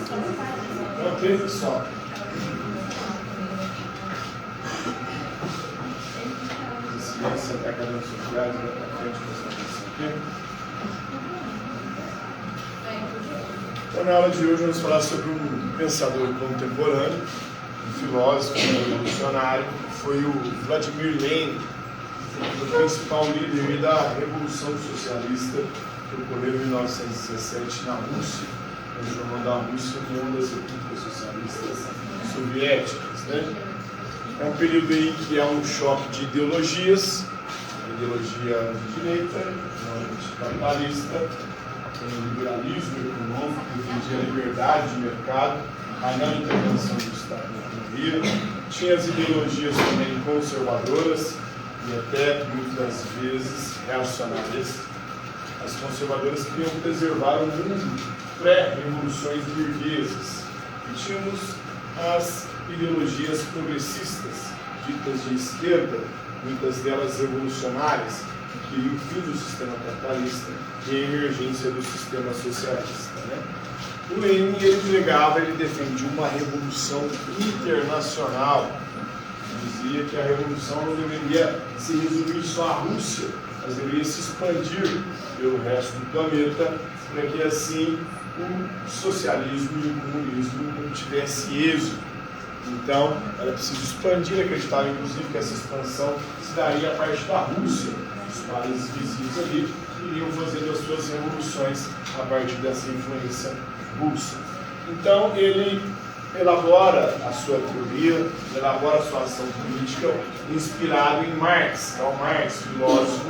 Ok, pessoal? Ciência, academia sociais, vai para frente com essa questão aqui. Então, na aula de hoje, vamos falar sobre um pensador contemporâneo, um filósofo, um revolucionário, que foi o Vladimir Lenin, o principal líder da Revolução Socialista que ocorreu em 1917 na Rússia, transformando a Rússia em uma das repúblicas socialistas soviéticas, né? É um período aí que há um choque de ideologias, a ideologia de direita, capitalista, o liberalismo econômico, que defendia a liberdade de mercado, a não intervenção do Estado na economia. Tinha as ideologias também conservadoras e até, muitas vezes, reacionárias. As conservadoras queriam preservar o mundo pré-revoluções burguesas. E tínhamos as ideologias progressistas, ditas de esquerda, muitas delas revolucionárias, que queriam o fim do sistema capitalista e a emergência do sistema socialista, né? O Lenin, ele defendia uma revolução internacional. Dizia que a revolução não deveria se resumir só à Rússia, mas deveria se expandir pelo resto do planeta, para que assim o socialismo e o comunismo não tivesse êxito. Então, era preciso expandir, acreditava inclusive que essa expansão se daria a partir da Rússia. Os países vizinhos ali iriam fazendo as suas revoluções a partir dessa influência russa. Então, ele elabora a sua teoria, elabora a sua ação política inspirado em Marx. Karl Marx, filósofo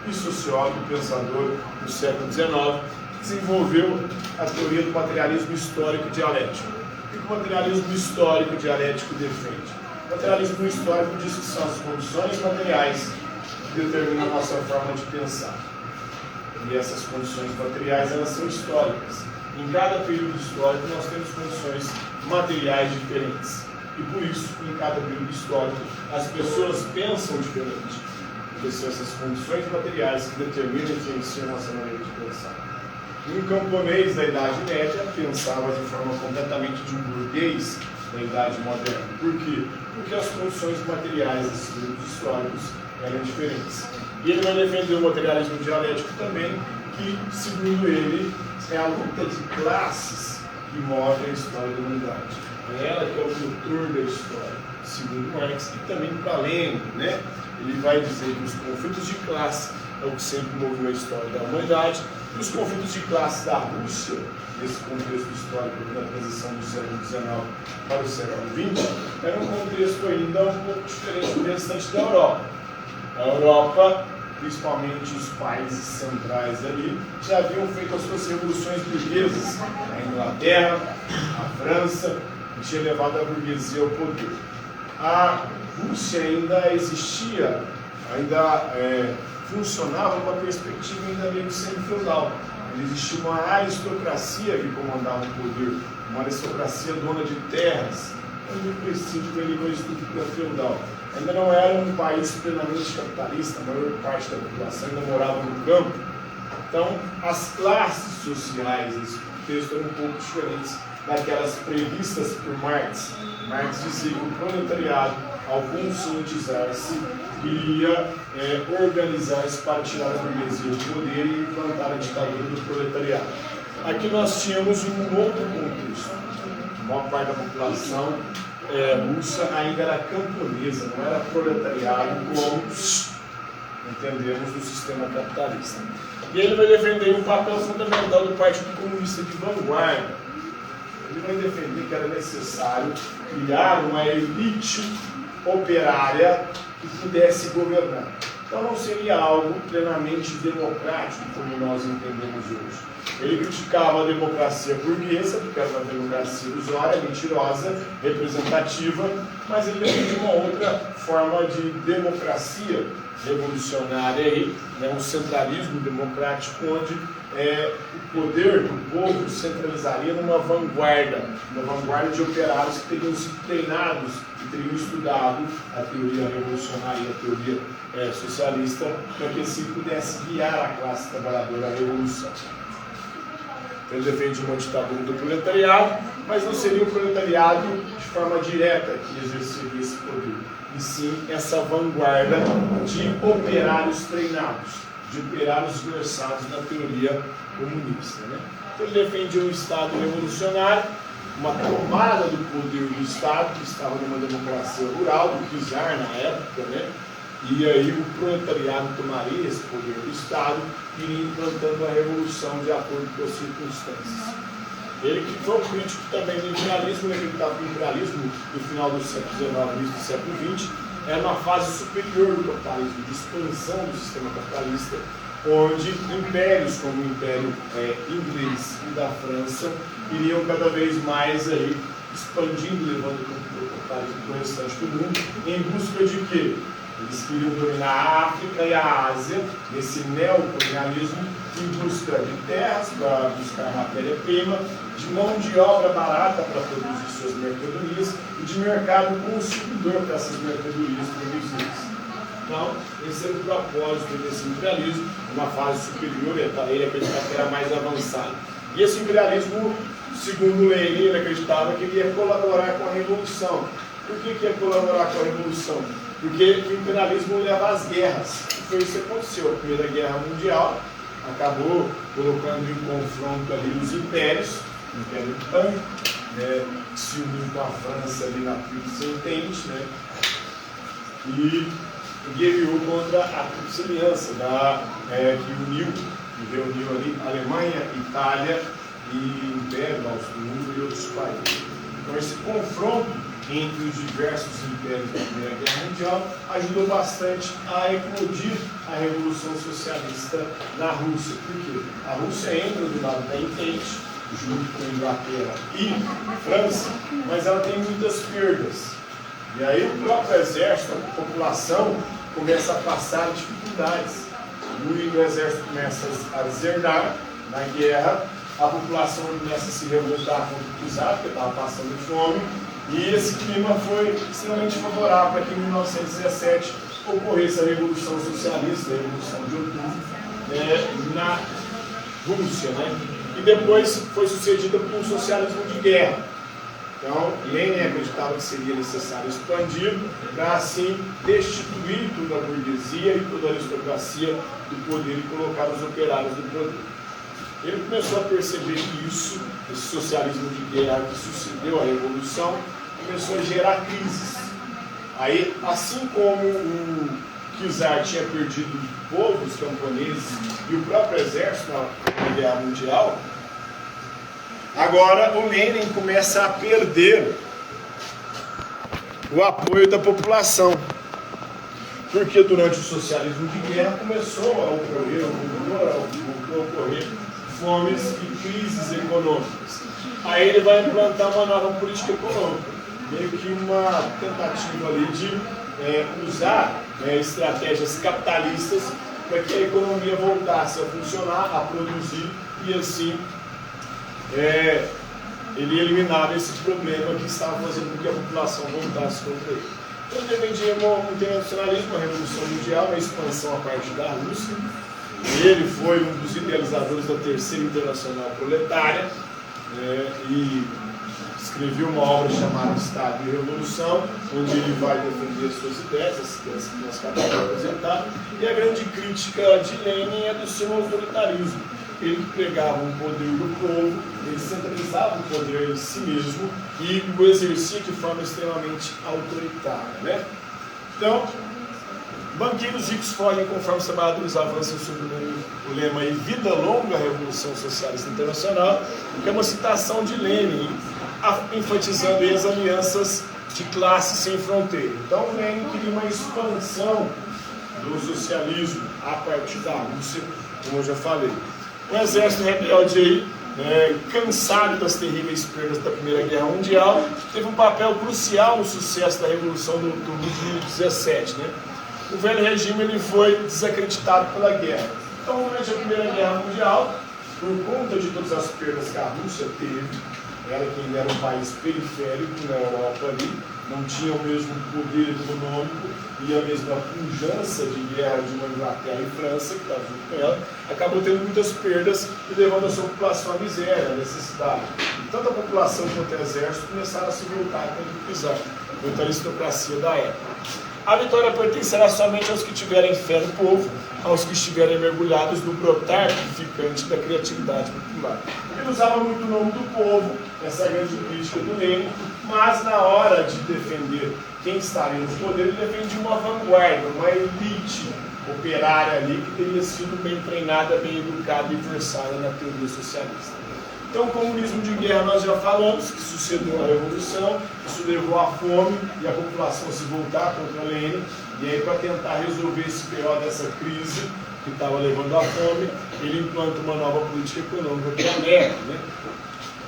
e sociólogo, pensador do século XIX, desenvolveu a teoria do materialismo histórico dialético. O que o materialismo histórico dialético defende? O materialismo histórico diz que são as condições materiais que determinam a nossa forma de pensar. E essas condições materiais, elas são históricas. Em cada período histórico, nós temos condições materiais diferentes. E por isso, em cada período histórico, as pessoas pensam diferente. Porque são essas condições materiais que determinam e influenciam a nossa maneira de pensar. Um camponês da Idade Média pensava de forma completamente de um burguês da Idade Moderna. Por quê? Porque as condições materiais desses períodos históricos eram diferentes. E ele vai defender o materialismo dialético também, que, segundo ele, é a luta de classes que move a história da humanidade. É ela que é o motor da história, segundo Marx, e também para Lenin, né? Ele vai dizer que os conflitos de classe é o que sempre moveu a história da humanidade, e os conflitos de classe da Rússia, nesse contexto histórico da transição do século XIX para o século XX, era um contexto ainda um pouco diferente do restante da Europa. A Europa, principalmente os países centrais ali, já haviam feito as suas revoluções burguesas. A Inglaterra, a França, que tinha levado a burguesia ao poder. A Rússia ainda existia, ainda funcionava numa perspectiva ainda meio semi-feudal. Existia uma aristocracia que comandava o poder, uma aristocracia dona de terras, muito prestígio ali com a estrutura feudal. Ainda não era um país plenamente capitalista, a maior parte da população ainda morava no campo. Então, as classes sociais desse contexto eram um pouco diferentes daquelas previstas por Marx. Marx dizia que o proletariado, ao conscientizar-se, iria organizar-se para tirar a burguesia do poder e implantar a ditadura do proletariado. Aqui nós tínhamos um outro contexto. A maior parte da população russa ainda era camponesa, não era proletariado como entendemos no sistema capitalista. E ele vai defender um papel fundamental do Partido Comunista de vanguarda. Ele vai defender que era necessário criar uma elite operária que pudesse governar. Então não seria algo plenamente democrático, como nós entendemos hoje. Ele criticava a democracia burguesa, porque era uma democracia ilusória, mentirosa, representativa, mas ele defendia uma outra forma de democracia revolucionária, aí, né, um centralismo democrático, onde o poder do povo centralizaria numa vanguarda de operários que teriam sido treinados e teriam estudado a teoria revolucionária e a teoria socialista, para que assim pudesse guiar a classe trabalhadora à revolução. Ele defende uma ditadura do proletariado, mas não seria o proletariado de forma direta que exerceria esse poder, e sim essa vanguarda de operários treinados, de operários versados na teoria comunista, né? Então ele defende um Estado revolucionário, uma tomada do poder do Estado, que estava numa democracia rural, do czar na época, né? E aí o proletariado tomaria esse poder do Estado e iria implantando a revolução de acordo com as circunstâncias. Ele que foi um crítico também do imperialismo, ele acreditava que o imperialismo do final do século XIX e início do século XX era uma fase superior do capitalismo, de expansão do sistema capitalista, onde impérios como o Império Inglês e da França iriam cada vez mais aí expandindo, levando o capitalismo para o restante do mundo, em busca de quê? Eles queriam dominar a África e a Ásia, nesse neocolonialismo, em busca de terras para buscar matéria-prima, de mão de obra barata para produzir suas mercadorias e de mercado consumidor para essas mercadorias produzidas. Então, esse era o propósito desse imperialismo, uma fase superior, ele acreditava que era mais avançado. E esse imperialismo, segundo Lenin, ele acreditava que ele ia colaborar com a Revolução. Por que ia colaborar com a Revolução? Porque o imperialismo leva às guerras. E foi isso que aconteceu. A Primeira Guerra Mundial acabou colocando em confronto ali os impérios, o Império Tang, né, que se uniu com a França ali na Tríplice Entente, né, e guerreou contra a Tríplice Aliança, que reuniu ali Alemanha, Itália e Império Austro-Húngaro e outros países. Então esse confronto entre os diversos impérios da Primeira Guerra Mundial ajudou bastante a eclodir a Revolução Socialista na Rússia. Por quê? A Rússia entra do lado da Entente, junto com a Inglaterra e França, mas ela tem muitas perdas. E aí o próprio exército, a população, começa a passar dificuldades. O exército começa a deserdar na guerra, a população começa a se revoltar contra o czar, porque estava passando fome, e esse clima foi extremamente favorável para que em 1917 ocorresse a Revolução Socialista, a Revolução de Outubro, na Rússia, né? E depois foi sucedida por um socialismo de guerra. Então, Lenin acreditava que seria necessário expandir para assim destituir toda a burguesia e toda a aristocracia do poder e colocar os operários no poder. Ele começou a perceber que isso, esse socialismo de guerra que sucedeu à Revolução, começou a gerar crises. Aí, assim como o czar tinha perdido o povo, os camponeses e o próprio exército na Guerra Mundial, agora o Lenin começa a perder o apoio da população. Porque durante o socialismo de guerra começou a ocorrer fomes e crises econômicas. Aí ele vai implantar uma nova política econômica, meio que uma tentativa ali de usar estratégias capitalistas para que a economia voltasse a funcionar, a produzir, e assim ele eliminava esse problema que estava fazendo com que a população voltasse contra ele. Então ele defendia o internacionalismo, a Revolução Mundial, a expansão a partir da Rússia. Ele foi um dos idealizadores da Terceira Internacional Proletária, e escreveu uma obra chamada Estado e Revolução, onde ele vai defender suas ideias, as ideias que nós acabamos de apresentar. E a grande crítica de Lenin é do seu autoritarismo. Ele pregava o poder do povo, ele centralizava o poder em si mesmo e o exercia de forma extremamente autoritária, né? Então, banqueiros ricos fogem conforme os trabalhadores avançam sobre o lema aí, Vida Longa Revolução Socialista Internacional, que é uma citação de Lenin, enfatizando as alianças de classe sem fronteira. Então, Lenin queria uma expansão do socialismo a partir da Rússia, como eu já falei. O exército rebelde aí, cansado das terríveis perdas da Primeira Guerra Mundial, teve um papel crucial no sucesso da Revolução do de 17, né? O velho regime ele foi desacreditado pela guerra. Então, durante a Primeira Guerra Mundial, por conta de todas as perdas que a Rússia teve, ela que ainda era um país periférico na Europa ali, não tinha o mesmo poder econômico e a mesma pujança de guerra de uma Inglaterra e França, que estava junto com ela, acabou tendo muitas perdas e levando a sua população à miséria, à necessidade. E tanto a população quanto o exército começaram a se voltar contra a aristocracia da época. A vitória pertencerá somente aos que tiverem fé no povo, aos que estiverem mergulhados no brotar edificante da criatividade popular. Ele usava muito o nome do povo, essa grande crítica do Lênin, mas na hora de defender quem estaria no poder, ele defendia uma vanguarda, uma elite operária ali que teria sido bem treinada, bem educada e versada na teoria socialista. Então, o comunismo de guerra nós já falamos, que sucedeu a Revolução, isso levou à fome e a população se voltar contra Lênin, e aí para tentar resolver esse pior dessa crise que estava levando à fome, ele implanta uma nova política econômica, que é a meta, né?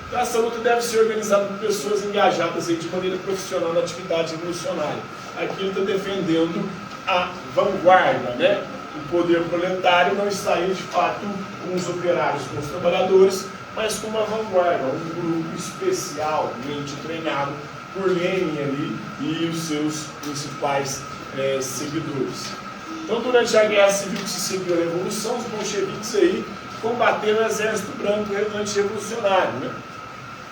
Então, essa luta deve ser organizada por pessoas engajadas aí de maneira profissional na atividade revolucionária. Aqui ele está defendendo a vanguarda, né? O poder proletário não está aí, de fato, com os operários, com os trabalhadores, mas com uma vanguarda, um grupo especialmente treinado por Lenin ali e os seus principais seguidores. Então, durante a Guerra Civil que se seguiu a Revolução, os bolcheviques aí combateram o Exército Branco anti-revolucionário, né?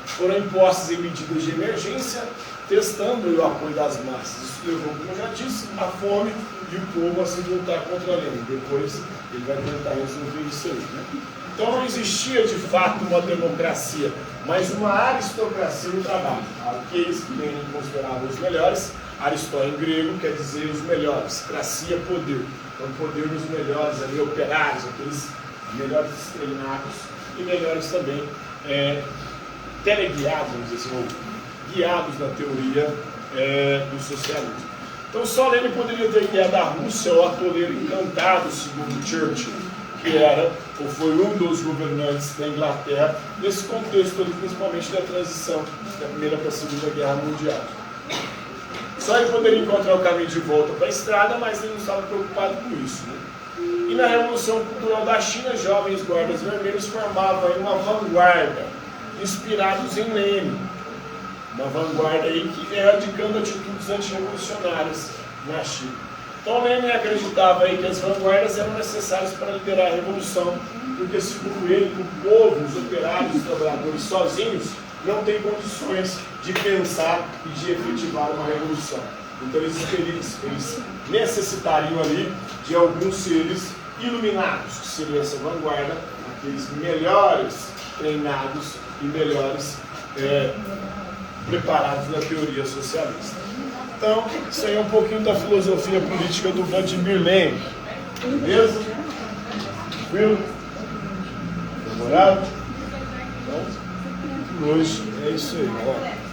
Foram impostas em medidas de emergência, testando o apoio das massas. Isso levou, como eu já disse, à fome e o povo a se voltar contra Lenin. Depois ele vai tentar resolver isso aí, né? Então não existia de fato uma democracia, mas uma aristocracia no trabalho. Aqueles que Lenin considerava os melhores, aristó em grego quer dizer os melhores, cracia, poder. Então poder dos melhores ali, operários, aqueles melhores treinados e melhores também teleguiados, vamos dizer assim, ou guiados na teoria do socialismo. Então só Lenin poderia ter guiado a Rússia ao atoleiro encantado, segundo Churchill, que era ou foi um dos governantes da Inglaterra nesse contexto, principalmente da transição da Primeira para a Segunda Guerra Mundial. Só ele poderia encontrar o caminho de volta para a estrada, mas ele não estava preocupado com isso, né? E na Revolução Cultural da China, jovens guardas vermelhos formavam aí uma vanguarda, inspirados em Lenin. Uma vanguarda aí que ia radicando atitudes antirrevolucionárias na China. Então Lenin acreditava aí que as vanguardas eram necessárias para liderar a revolução, porque segundo ele, o povo, os operários, os trabalhadores sozinhos não têm condições de pensar e de efetivar uma revolução. Então eles necessitariam ali de alguns seres iluminados, que seria essa vanguarda, aqueles melhores treinados e melhores preparados na teoria socialista. Então, isso aí é um pouquinho da filosofia política do Vladimir Lenin. Beleza? Tranquilo? Demorado? Então, por hoje é isso aí, galera.